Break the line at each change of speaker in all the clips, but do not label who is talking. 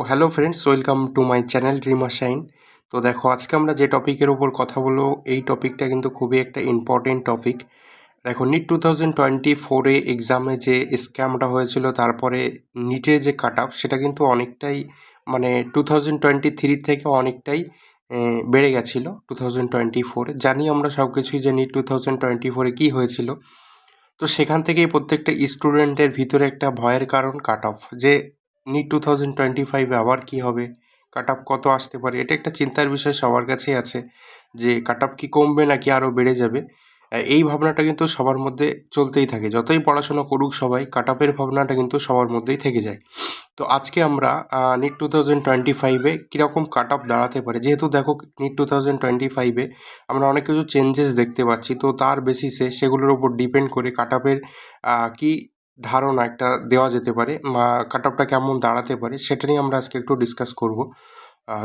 Hello friends, welcome to my channel dreamer shine. তো দেখো, আজকে আমরা যে টপিকের ওপর কথা বলবো, এই টপিকটা কিন্তু খুবই একটা ইম্পর্টেন্ট টপিক। দেখো, নিট 2024 এক্সামে যে স্ক্যামটা হয়েছিল, তারপরে নিটের যে কাট আপ, সেটা কিন্তু অনেকটাই মানে 2023 থেকে অনেকটাই বেড়ে গেছিলো 2024-এ। জানি আমরা সব কিছুই যে নিট 2024-এ কী হয়েছিল। তো সেখান থেকেই প্রত্যেকটা স্টুডেন্টের ভিতরে একটা ভয়ের কারণ কাট অফ, যে নিট 2025-এ আবার কী হবে, কাট অফ কত আসতে পারে। এটা একটা চিন্তার বিষয় সবার কাছেই আছে, যে কাট অফ কি কমবে নাকি আরও বেড়ে যাবে। এই ভাবনাটা কিন্তু সবার মধ্যে চলতেই থাকে, যতই পড়াশোনা করুক সবাই, কাট অফের ভাবনাটা কিন্তু সবার মধ্যেই থেকে যায়। তো আজকে আমরা নিট 2025-এ কীরকম কাট অফ দাঁড়াতে পারে, যেহেতু দেখো নিট 2025-এ আমরা অনেক কিছু চেঞ্জেস দেখতে পাচ্ছি, তো তার বেসিসে সেগুলোর উপর ডিপেন্ড করে কাট অফের কী ধারণা একটা দেওয়া যেতে পারে, কাট অফটা কেমন দাঁড়াতে পারে, সেটা নিয়ে আমরা আজকে একটু ডিসকাস করব।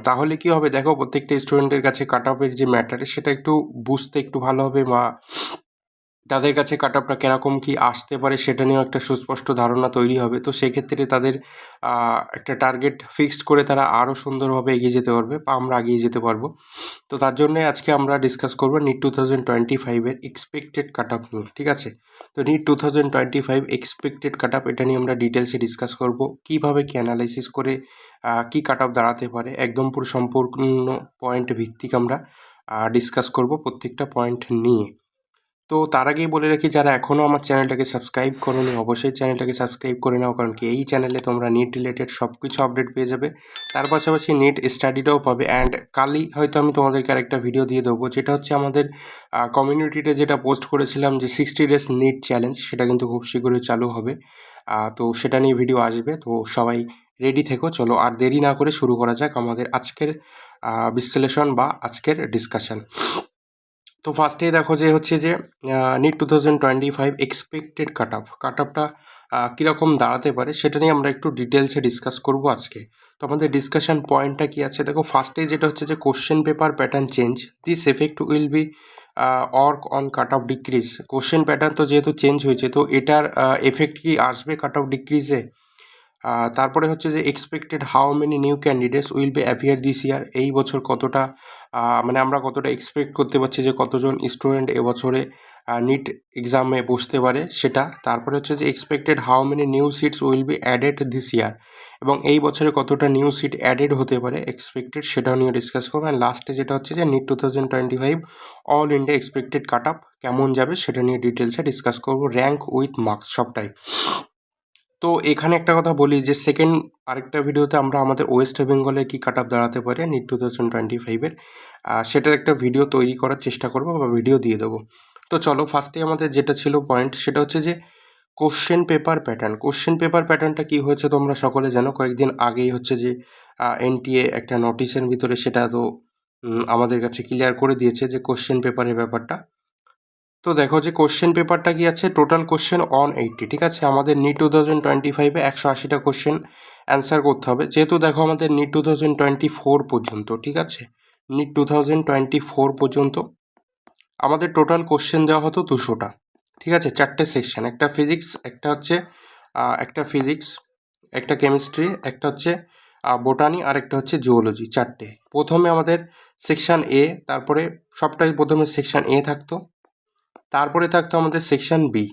তাহলে কি হবে, দেখো প্রত্যেকটা স্টুডেন্টের কাছে কাট অফের যে ম্যাটার, সেটা একটু বুঝতে একটু ভালো হবে, বা তাদের কাছে কাট অফটা কীরকম কী আসতে পারে সেটা নিয়েও একটা সুস্পষ্ট ধারণা তৈরি হবে। তো সেক্ষেত্রে তাদের একটা টার্গেট ফিক্সড করে তারা আরও সুন্দরভাবে এগিয়ে যেতে পারবে, বা আমরা এগিয়ে যেতে পারবো। তো তার জন্যে আজকে আমরা ডিসকাস করবো নিট 2025-এর এক্সপেক্টেড কাট অফ নিয়ে, ঠিক আছে। তো নিট 2025 এক্সপেক্টেড কাট অফ, এটা নিয়ে আমরা ডিটেলসে ডিসকাস করব, কীভাবে কি অ্যানালাইসিস করে কী কাট অফ দাঁড়াতে পারে, একদম পুরো সম্পূর্ণ পয়েন্ট ভিত্তিক আমরা ডিসকাস করব প্রত্যেকটা পয়েন্ট নিয়ে। তো তার আগেই বলে রাখি, যারা এখনও আমার চ্যানেলটাকে সাবস্ক্রাইব করোনি, অবশ্যই চ্যানেলটাকে সাবস্ক্রাইব করে নাও, কারণ কি এই চ্যানেলে তোমরা নিট রিলেটেড সব কিছু আপডেট পেয়ে যাবে, তার পাশাপাশি নিট স্টাডিটাও পাবে। অ্যান্ড কালই হয়তো আমি তোমাদেরকে আরেকটা ভিডিও দিয়ে দেবো, যেটা হচ্ছে আমাদের কমিউনিটিতে যেটা পোস্ট করেছিলাম, যে 60 ডেজ নিট চ্যালেঞ্জ, সেটা কিন্তু খুব শীঘ্রই চালু হবে। তো সেটা নিয়ে ভিডিও আসবে, তো সবাই রেডি থেকো। চলো আর দেরি না করে শুরু করা যাক আমাদের আজকের বিশ্লেষণ বা আজকের ডিসকাশন। তো ফার্স্টেই দেখো যে হচ্ছে যে নিট 2025 এক্সপেক্টেড কাট অফটা কীরকম দাঁড়াতে পারে, সেটা নিয়ে আমরা একটু ডিটেলসে ডিসকাস করব আজকে। তো আমাদের ডিসকাশন পয়েন্টটা কী আছে, দেখো ফার্স্টেই যেটা হচ্ছে যে question paper pattern change, this effect will be অর্ক on cut off decrease. Question pattern তো যেহেতু চেঞ্জ হয়েছে, তো এটার এফেক্ট কি আসবে কাট অফ ডিক্রিজে। তারপরে হচ্ছে যে expected how many new candidates will be appear this ইয়ার, এই বছর কতটা মানে আমরা কতটা এক্সপেক্ট করতে পারছি যে কতজন স্টুডেন্ট এবছরে নিট এক্সামে বসতে পারে সেটা। তারপরে হচ্ছে যে expected how many new seats will be added this year, এবং এই বছরে কতটা নিউ সিট অ্যাডেড হতে পারে এক্সপেক্টেড, সেটাও নিয়ে ডিসকাস করবো। অ্যান্ড লাস্টে যেটা হচ্ছে যে NEET 2025 all India expected cut off কেমন যাবে, সেটা নিয়ে ডিটেলসে ডিসকাস করবো, র্যাঙ্ক উইথ মার্কস সবটাই। তো এখানে একটা কথা বলি, যে সেকেন্ড আরেকটা ভিডিওতে আমরা আমাদের ওয়েস্ট বেঙ্গলের কী কাট অফ দাঁড়াতে পারে নিট 2025-এর, সেটার একটা ভিডিও তৈরি করার চেষ্টা করবো বা ভিডিও দিয়ে দেবো। তো চলো ফার্স্টে আমাদের যেটা ছিল পয়েন্ট, সেটা হচ্ছে যে কোশ্চেন পেপার প্যাটার্নটা কী হয়েছে তোমরা সকলে জানো। কয়েকদিন আগেই হচ্ছে যে এনটিএ একটা নোটিশের ভিতরে সেটা তো আমাদের কাছে ক্লিয়ার করে দিয়েছে যে কোশ্চেন পেপারের ব্যাপারটা। তো দেখো যে কোশ্চেন পেপারটা কি আছে, টোটাল কোশ্চেন 180, ঠিক আছে। আমাদের নিট 2025-এ 180টা কোশ্চেন অ্যান্সার করতে হবে, যেহেতু দেখো আমাদের নিট 2024 পর্যন্ত, ঠিক আছে, নিট 2024 পর্যন্ত আমাদের টোটাল কোশ্চেন দেওয়া হতো 200টা, ঠিক আছে। 4টে সেকশন, একটা ফিজিক্স, একটা কেমিস্ট্রি, একটা হচ্ছে বোটানি, আর একটা হচ্ছে জিওলজি, 4টে। প্রথমে আমাদের সেকশন এ, তারপরে সবটাই প্রথমে সেকশন এ থাকতো, তারপরে থাকতো আমাদের সেকশন বি,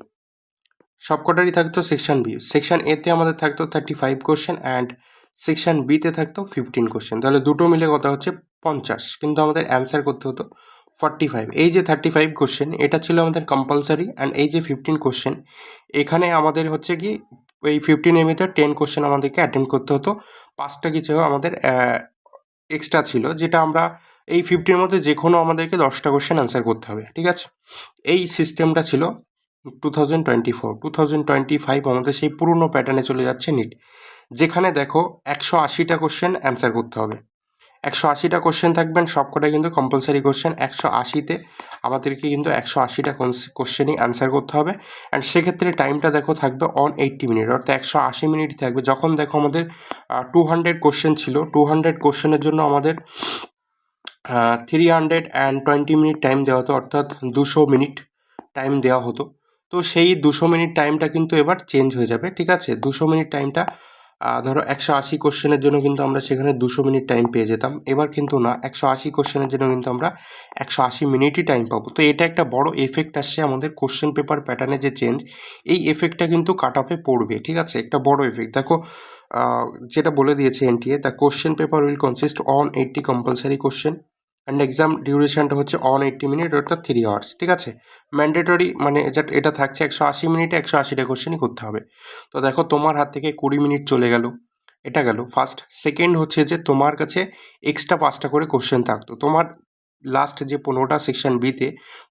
সবকটারই থাকতো সেকশন বি। সেকশন এতে আমাদের থাকতো 35 কোশ্চেন, অ্যান্ড সেকশন বিতে থাকতো 15 কোশ্চেন, তাহলে দুটো মিলে কথা হচ্ছে 50, কিন্তু আমাদের অ্যান্সার করতে হতো 45। এই যে 35 কোশ্চেন, এটা ছিল আমাদের কম্পালসারি, অ্যান্ড এই যে 15 কোশ্চেন, এখানে আমাদের হচ্ছে কি এই 15-এর ভিতরে 10 কোশ্চেন আমাদেরকে অ্যাটেম্প করতে হতো, 5টা কিছু আমাদের এক্সট্রা ছিল, যেটা আমরা এই 50-এর মধ্যে যে কোনো আমাদেরকে 10টা কোশ্চেন অ্যান্সার করতে হবে, ঠিক আছে। এই সিস্টেমটা ছিল 2025 আমাদের সেই পুরনো প্যাটার্নে চলে যাচ্ছে নিট, যেখানে দেখো 180টা কোশ্চেন অ্যান্সার করতে হবে, 180টা কোশ্চেন থাকবেন, সবকটাই কিন্তু কম্পালসারি কোশ্চেন। 180তে আমাদেরকে কিন্তু 180টা কোশ্চেনই অ্যান্সার করতে হবে, অ্যান্ড সেক্ষেত্রে টাইমটা দেখো থাকবে 180 মিনিট, অর্থাৎ 180 মিনিট থাকবে। যখন দেখো আমাদের 200 কোশ্চেন ছিল, 200 কোশ্চেনের জন্য আমাদের 320 মিনিট টাইম দেওয়া হতো, অর্থাৎ 200 মিনিট টাইম দেওয়া হতো। তো সেই 200 মিনিট টাইমটা কিন্তু এবার চেঞ্জ হয়ে যাবে, ঠিক আছে। 200 মিনিট টাইমটা ধরো 180 কোশ্চেনের জন্য কিন্তু আমরা সেখানে 200 মিনিট টাইম পেয়ে যেতাম, এবার কিন্তু না, 180 কোশ্চেনের জন্য কিন্তু আমরা 180 মিনিটই টাইম পাবো। তো এটা একটা বড় এফেক্ট আসছে আমাদের কোশ্চেন পেপার প্যাটার্নে যে চেঞ্জ, এই এফেক্টটা কিন্তু কাট অফে পড়বে, ঠিক আছে, একটা বড় এফেক্ট। দেখো যেটা বলে দিয়েছে NTA, the question paper will consist on 80 compulsory question and exam ডিউরেশনটা হচ্ছে অন 80 মিনিট, অর্থাৎ 3 আওয়ার্স, ঠিক আছে। ম্যান্ডেটরি মানে এটা থাকছে 180 মিনিটে 180টা কোশ্চেনই করতে হবে। তো দেখো তোমার হাত থেকে 20 মিনিট চলে গেল, এটা গেল ফার্স্ট। সেকেন্ড হচ্ছে যে তোমার কাছে এক্সট্রা 5টা করে কোশ্চেন থাকতো। তোমার লাস্ট যে 15টা সেকশন বিতে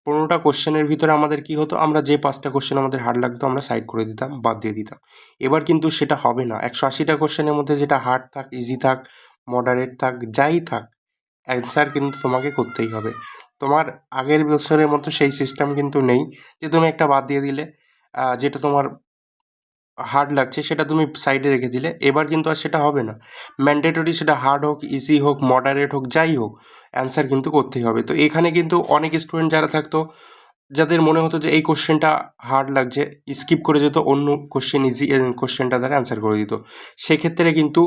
15টা কোশ্চেনের ভিতরে আমাদের কি হতো, আমরা যে 5টা কোশ্চেন আমাদের হার্ড লাগতো আমরা সাইড করে দিতাম, বাদ দিয়ে দিতাম। এবার কিন্তু সেটা হবে না, 180টা কোশ্চেনের মধ্যে যেটা হার্ড থাক, ইজি থাক, মডারেট থাক, যাই থাক, অ্যান্সার কিন্তু তোমাকে করতেই হবে। তোমার আগের বছরের মতো সেই সিস্টেম কিন্তু নেই যে তুমি একটা বাদ দিয়ে দিলে, যেটা তোমার হার্ড লাগছে সেটা তুমি সাইডে রেখে দিলে। এবার কিন্তু আর সেটা হবে না, ম্যান্ডেটরি সেটা হার্ড হোক, ইজি হোক, মডারেট হোক, যাই হোক, অ্যান্সার কিন্তু করতেই হবে। তো এখানে কিন্তু অনেক স্টুডেন্ট যারা থাকতো, যাদের মনে হতো যে এই কোশ্চেনটা হার্ড লাগছে, স্কিপ করে যেত, অন্য কোশ্চেন ইজি কোশ্চেনটা দ্বারা অ্যান্সার করে দিত। সেক্ষেত্রে কিন্তু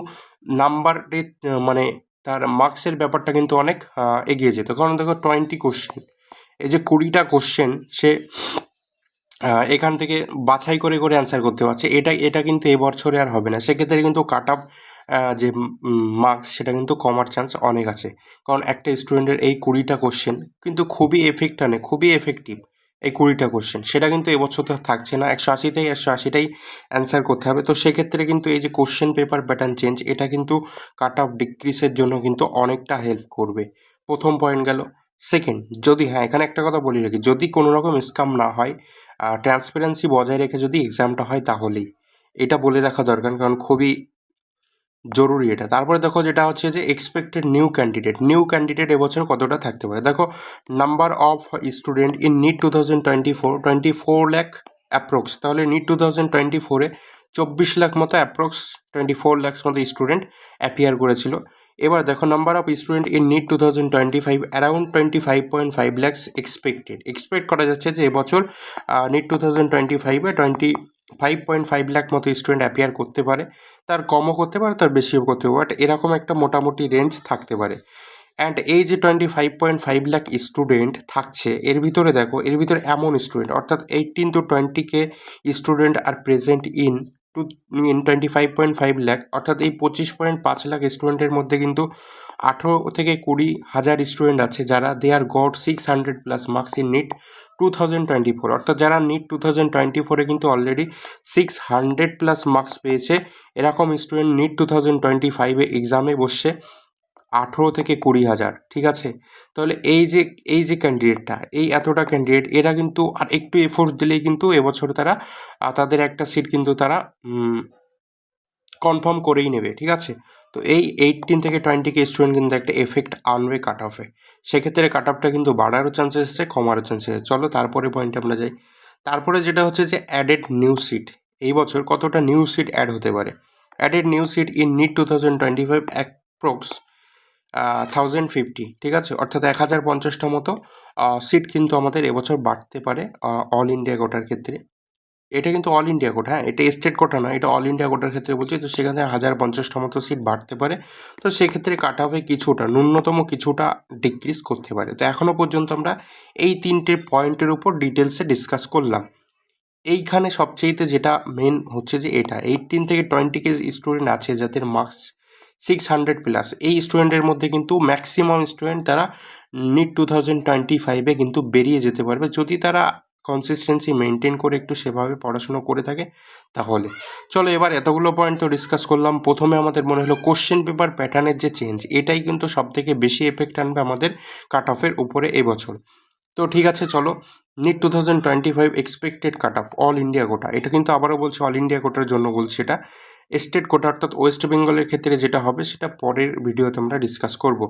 নাম্বারের মানে তার মার্কসের ব্যাপারটা কিন্তু অনেক এগিয়ে যেত। কারণ দেখো 20 কোশ্চেন, এই যে 20টা কোশ্চেন সে এখান থেকে বাছাই করে করে অ্যান্সার করতে পারছে, এটা কিন্তু এবছরে আর হবে না। সেক্ষেত্রে কিন্তু কাট অফ যে মার্কস সেটা কিন্তু কমার চান্স অনেক আছে। কারণ একটা স্টুডেন্টের এই 20টা কোশ্চেন কিন্তু খুবই এফেক্ট আনে, খুবই এফেক্টিভ। এই 20টা কোশ্চেন সেটা কিন্তু এবছর তো থাকছে না, 180টাই 180টাই অ্যান্সার করতে হবে। তো সেক্ষেত্রে কিন্তু এই যে কোশ্চেন পেপার প্যাটার্ন চেঞ্জ, এটা কিন্তু কাট অফ ডিক্রিসের জন্য কিন্তু অনেকটা হেল্প করবে। প্রথম পয়েন্ট গেল। সেকেন্ড, যদি হ্যাঁ এখানে একটা কথা বলি রাখি, যদি কোনো রকম স্ক্যাম না হয়, ট্রান্সপারেন্সি বজায় রেখে যদি এক্সামটা হয় তাহলেই, এটা বলে রাখা দরকার, কারণ খুবই জরুরি এটা। তারপরে দেখো যেটা হচ্ছে যে এক্সপেক্টেড নিউ ক্যান্ডিডেট এবছর কতটা থাকতে পারে। দেখো number of student in NEET 2024 lakh approx, তাহলে নিট 2024-এ 24 লাখ মতো অ্যাপ্রক্স, 24 লাখ মতো স্টুডেন্ট অ্যাপিয়ার করেছিল। এবার দেখো number of student in NEET 2025 around 25.5 lakhs expect করা যাচ্ছে যে এবছর নিট 2025-এ 25.5 লাখ মতো স্টুডেন্ট অ্যাপিয়ার করতে পারে। তার কমও করতে পারে, তার বেশিও করতে পারে, বাট এরকম একটা মোটামুটি রেঞ্জ থাকতে পারে। অ্যান্ড এই যে 25.5 লাখ স্টুডেন্ট থাকছে, এর ভিতরে দেখো, এর ভিতরে এমন স্টুডেন্ট, অর্থাৎ 18 to 20K স্টুডেন্ট আর প্রেজেন্ট ইন 25.5 লাখ, অর্থাৎ এই 25.5 লাখ স্টুডেন্টের মধ্যে কিন্তু 18 থেকে 20 হাজার স্টুডেন্ট আছে যারা দে আর গট 600+ মার্কস ইন নিট 2024, অর্থাৎ যারা নিট 2024-এ কিন্তু অলরেডি 600+ মার্কস পেয়েছে। এরকম স্টুডেন্ট নিট 2025-এ এক্সামে বসছে 18 থেকে 20 হাজার, ঠিক আছে। তাহলে এই যে ক্যান্ডিডেটটা, এই এতটা ক্যান্ডিডেট, এরা কিন্তু আর একটু এফোর্ট দিলেই কিন্তু এবছর তারা তাদের একটা সিট কিন্তু তারা কনফার্ম করেই নেবে, ঠিক আছে। তো এই 18 থেকে 20K স্টুডেন্ট কিন্তু একটা এফেক্ট আনবে কাট অফে। সেক্ষেত্রে কাট অফটা কিন্তু বাড়ারও চান্সেস আছে, কমারও চান্সেস আছে। চলো তারপরে পয়েন্টে আমরা যাই। তারপরে যেটা হচ্ছে যে অ্যাডেড নিউ সিট, এই বছর কতটা নিউ সিট অ্যাড হতে পারে। Added new seat in NEET 2025 approx 1050, ঠিক আছে, অর্থাৎ 1050টা মতো সিট কিন্তু আমাদের এবছর বাড়তে পারে অল ইন্ডিয়া কোটার ক্ষেত্রে। এটা কিন্তু অল ইন্ডিয়া কোটা, হ্যাঁ, এটা স্টেট কোটা না, এটা অল ইন্ডিয়া কোটার ক্ষেত্রে বলছি। তো সেখানে 1050টা মতো সিট বাড়তে পারে। তো সেক্ষেত্রে কাট অফে কিছুটা, ন্যূনতম কিছুটা ডিক্রিজ করতে পারে। তো এখনও পর্যন্ত আমরা এই 3টে পয়েন্টের উপর ডিটেলসে ডিসকাস করলাম। এইখানে সবচেয়েতে যেটা মেন হচ্ছে যে এটা 18 থেকে 20K স্টুডেন্ট আছে যাদের মার্কস 600+, এই স্টুডেন্টের মধ্যে কিন্তু ম্যাক্সিমাম স্টুডেন্ট তারা নিট 2025-এ কিন্তু বেরিয়ে যেতে পারবে, যদি তারা কনসিস্টেন্সি মেনটেন করে একটু সেভাবে পড়াশুনো করে থাকে তাহলে। চলো এবার এতগুলো পয়েন্ট তো ডিসকাস করলাম। প্রথমে আমাদের মনে হলো কোশ্চেন পেপার প্যাটার্নের যে চেঞ্জ, এটাই কিন্তু সবথেকে বেশি এফেক্ট আনবে আমাদের কাট অফের উপরে এবছর। তো ঠিক আছে, চলো NEET 2025 expected cut off all India quota, এটা কিন্তু আবারও বলছি অল ইন্ডিয়া কোটার জন্য বলছি, এটা স্টেট কোটা অর্থাৎ ওয়েস্ট বেঙ্গলের ক্ষেত্রে যেটা হবে সেটা পরের ভিডিওতে আমরা ডিসকাস করব।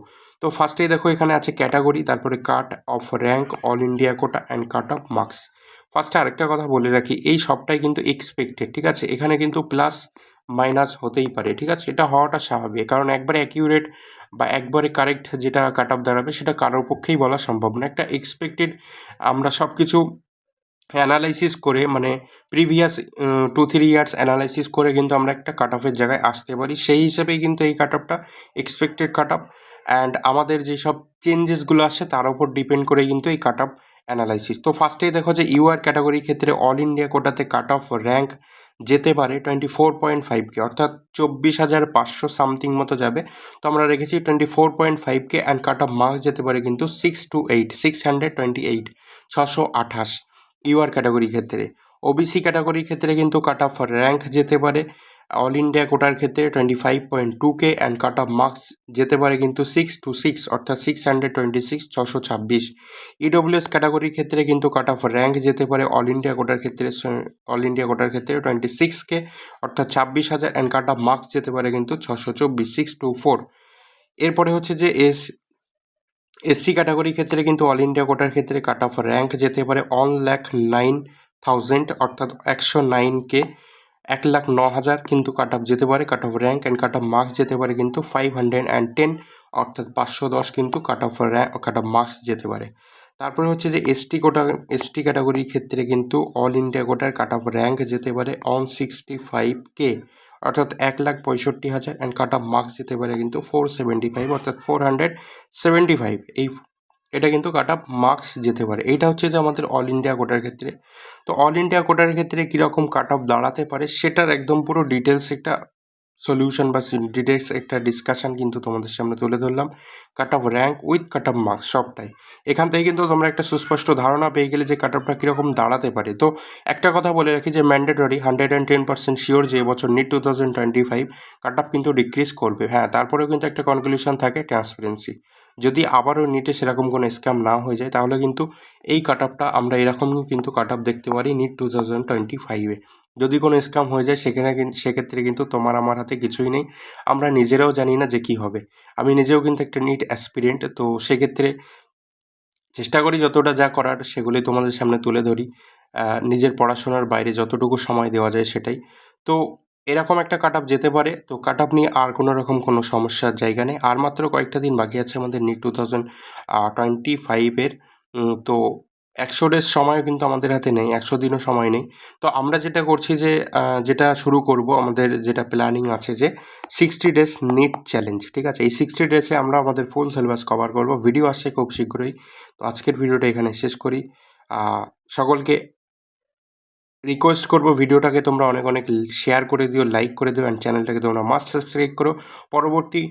তো ফার্স্টেই দেখো এখানে আছে ক্যাটাগরি, তারপরে cut off rank, all India quota and cut off marks. ফার্স্টে আরেকটা কথা বলে রাখি, এই সবটাই কিন্তু এক্সপেক্টেড, ঠিক আছে। এখানে কিন্তু প্লাস মাইনাস হতেই পারে, ঠিক আছে, এটা হওয়াটা স্বাভাবিক, কারণ একবারে অ্যাকিউরেট বা একবারে কারেক্ট যেটা কাট অফ দাঁড়াবে সেটা কারোর পক্ষেই বলা সম্ভব না। একটা এক্সপেক্টেড, আমরা সব কিছু অ্যানালাইসিস করে মানে প্রিভিয়াস 2-3 ইয়ার্স অ্যানালাইসিস করে কিন্তু আমরা একটা কাট অফের জায়গায় আসতে পারি। সেই হিসেবেই কিন্তু এই কাট অফটা এক্সপেক্টেড কাট অফ অ্যান্ড আমাদের যেসব চেঞ্জেসগুলো আসে তার উপর ডিপেন্ড করে কিন্তু এই কাট অফ অ্যানালাইসিস। তো ফার্স্টেই দেখো যে ইউআর ক্যাটাগরির ক্ষেত্রে অল ইন্ডিয়া কোটাতে কাট অফ র্যাঙ্ক যেতে পারে 24.5K অর্থাৎ 24,500 সামথিং মতো যাবে। তো আমরা রেখেছি 24.5K and cut off marks যেতে পারে কিন্তু 628 628 ইউআর ক্যাটাগরি ক্ষেত্রে। ওবিসি ক্যাটাগরির ক্ষেত্রে কিন্তু কাট অফ র্যাঙ্ক যেতে পারে অল ইন্ডিয়া কোটার ক্ষেত্রে 25.2K and cut off marks যেতে পারে কিন্তু 626 অর্থাৎ 626 ইডব্লিউএস ক্যাটাগরির ক্ষেত্রে কিন্তু কাট অফ র্যাঙ্ক যেতে পারে অল ইন্ডিয়া কোটার ক্ষেত্রে 26K অর্থাৎ 26,000 অ্যান্ড কাট অফ মার্কস যেতে পারে কিন্তু 624 624। এরপরে হচ্ছে যে এসসি ক্যাটাগরির ক্ষেত্রে কিন্তু অল ইন্ডিয়া কোটার ক্ষেত্রে কাট অফ র্যাঙ্ক যেতে পারে 1,09,000 অর্থাৎ 109K 1,09,000 কিন্তু কাট অফ যেতে পারে কাট off rank and cut off marks যেতে পারে কিন্তু 510 অর্থাৎ 510 কিন্তু কাট অফ মার্কস যেতে পারে। তারপরে হচ্ছে যে এসটি ক্যাটাগরির ক্ষেত্রে কিন্তু অল ইন্ডিয়া কোটার কাট অফ র্যাঙ্ক যেতে পারে 165K অর্থাৎ 1,65,000 অ্যান্ড কাট অফ মার্কস যেতে পারে কিন্তু 475 অর্থাৎ 475 এটা কিন্তু কাট অফ মার্কস যেতে পারে। এইটা হচ্ছে যে আমাদের অল ইন্ডিয়া কোটার ক্ষেত্রে। তো অল ইন্ডিয়া কোটার ক্ষেত্রে কীরকম কাট অফ দাঁড়াতে পারে সেটার একদম পুরো ডিটেলস একটা সলিউশন বা ডিটেলস একটা ডিসকাশান কিন্তু তোমাদের সামনে তুলে ধরলাম কাট off rank with cut off marks সবটাই। এখান থেকে কিন্তু তোমরা একটা সুস্পষ্ট ধারণা পেয়ে গেলে যে কাট অফটা কীরকম দাঁড়াতে পারে। তো একটা কথা বলে রাখি যে ম্যান্ডেটরি 110% শিওর যে এবছর নিট 2025 কাট অফ কিন্তু ডিক্রিজ করবে। হ্যাঁ, তারপরেও কিন্তু একটা কনক্লুশন থাকে ট্রান্সপারেন্সি। যদি আবারও নিটে সেরকম কোনো স্ক্যাম না হয়ে যায় তাহলে কিন্তু এই কাট অফটা আমরা এরকমই কিন্তু কাট অফ দেখতে পারি নিট 2025-এ। যদি কোনো স্ক্যাম হয়ে যায় সেক্ষেত্রে কিন্তু তোমার আমার হাতে কিছুই নেই। আমরা নিজেরাও জানি না যে কী হবে। আমি নিজেও কিন্তু একটা নিট অ্যাসপিরেন্ট, তো সেক্ষেত্রে চেষ্টা করি যতটা যা করার সেগুলি তোমাদের সামনে তুলে ধরি। নিজের পড়াশোনার বাইরে যতটুকু সময় দেওয়া যায় সেটাই। তো এরকম একটা কাট অফ যেতে পারে। তো কাট অফ নিয়ে আর কোনো রকম কোনো সমস্যার জায়গা নেই। আর মাত্র কয়েকটা দিন বাকি আছে আমাদের নিট 2025-এর। তো 100 ডেজ সময়ও কিন্তু আমাদের হাতে নেই, 100 দিনও সময় নেই। তো আমরা যেটা করছি যে যেটা শুরু করব আমাদের যেটা প্ল্যানিং আছে যে 60 ডেজ নিট চ্যালেঞ্জ, ঠিক আছে? এই 60 ডেজে আমরা আমাদের ফুল সিলেবাস কভার করব। ভিডিও আসছে খুব শীঘ্রই। তো আজকের ভিডিওটা এখানে শেষ করি। সকলকে রিকোয়েস্ট করব ভিডিওটাকে তোমরা অনেক অনেক শেয়ার করে দিও, লাইক করে দিও অ্যান্ড চ্যানেলটাকে তোমরা মাস্ট সাবস্ক্রাইব করো পরবর্তী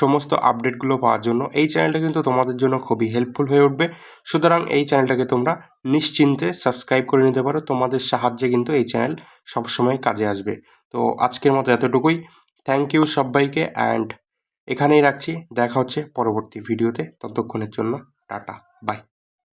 সমস্ত আপডেটগুলো পাওয়ার জন্য। এই চ্যানেলটা কিন্তু তোমাদের জন্য খুবই হেল্পফুল হয়ে উঠবে। সুতরাং এই চ্যানেলটাকে তোমরা নিশ্চিন্তে সাবস্ক্রাইব করে নিতে পারো। তোমাদের সাহায্যে কিন্তু এই চ্যানেল সবসময় কাজে আসবে। তো আজকের মতো এতটুকুই। থ্যাংক ইউ সব্বাইকে অ্যান্ড এখানেই রাখছি। দেখা হচ্ছে পরবর্তী ভিডিওতে। ততক্ষণের জন্য টাটা, বাই।